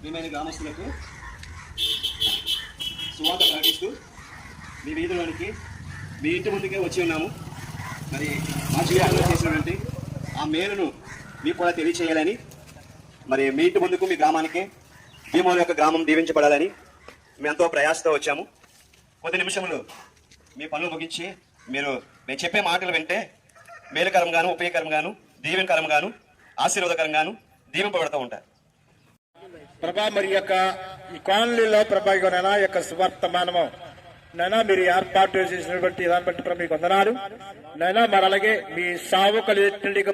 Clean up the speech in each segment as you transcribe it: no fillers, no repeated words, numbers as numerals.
ప్రియమైన గ్రామస్తులకు సువార్త ప్రకటిస్తూ మీ వీధిలోనికి మీ ఇంటి ముందుకే వచ్చి ఉన్నాము. మరి మా జీవితంలో చేసినటువంటి ఆ మేలును మీకు కూడా తెలియచేయాలని, మరి మీ ఇంటి ముందుకు మీ గ్రామానికి భీమోల యొక్క గ్రామం దీవించబడాలని మేము ఎంతో ప్రయాసతో వచ్చాము. కొద్ది నిమిషములు మీ పనులు ముగించి మీరు మేము చెప్పే మాటలు వింటే మేలుకరంగాను, ఉపయోగకరంగాను, దీవెనకరంగాను, ఆశీర్వాదకరంగాను దీవింపబడుతూ ఉంటారు. ప్రభా మరి యొక్క ఈ కాలనీలో ప్రభావితమైన యొక్క సువర్తమానము నైనా మీరు ఏర్పాటు చేసినటువంటి దాన్ని బట్టి ప్రభా మీకు వందనాలు నైనా. మరి అలాగే మీ సావుకలు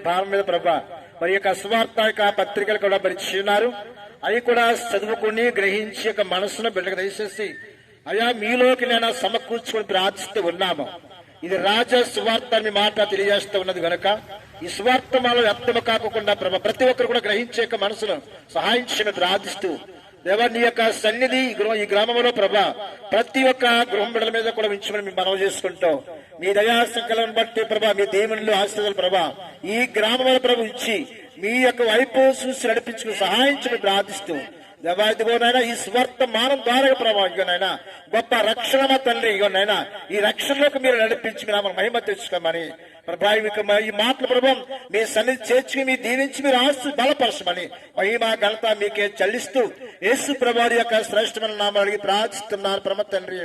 భారం మీద ప్రభా మరి యొక్క సువార్త యొక్క పత్రికలు కూడా పరిచిన్నారు. అవి కూడా చదువుకుని గ్రహించి యొక్క మనసును బిడ్డకు దయచేసి అయా మీలోకి నేను సమకూర్చుకుని ప్రార్థిస్తూ ఉన్నాము. ఇది రాజ సువార్త మీ మాట తెలియజేస్తూ ఉన్నది కనుక ఈ సువార్తమాలో వ్యక్తము కాకుండా ప్రభా ప్రతి ఒక్కరు కూడా గ్రహించే మనసును సహాయం చేయమని ప్రార్థిస్తూ దేవా నీ యొక్క సన్నిధి ఈ గ్రామంలో ప్రభా ప్రతి ఒక్క గృహం బిడ్డల మీద కూడా ఉంచమని మేము మనవి చేసుకుంటాం. మీ దయా సంకలను బట్టి ప్రభా మీ దేవునిలో ఆశీర్వాదాలు ప్రభా ఈ గ్రామంలో ప్రభు ఇచ్చి మీ యొక్క వైపు చూసి నడిపించుకుని సహాయం చేయమని ప్రార్థిస్తూ దేవా ఇదిగోనైనా ఈ స్వర్తమానం ద్వారా ప్రభావం ఇగోనైనా గొప్ప రక్షణ మా తండ్రి ఇగోనైనా ఈ రక్షణలోకి మీరు నడిపించి మీరు మహిమ తెచ్చుకోమని ప్రభా ఈ మాటల ప్రభావం మీ సన్నిధి చేర్చుకుని మీ దీవించి మీరు ఆశ బలపరచమని మహిమ ఘనత మీకే చెల్లిస్తూ యేసు ప్రభువారి యొక్క శ్రేష్టమైన నామాలు అడిగి ప్రార్థిస్తున్నారు పరమ తండ్రి.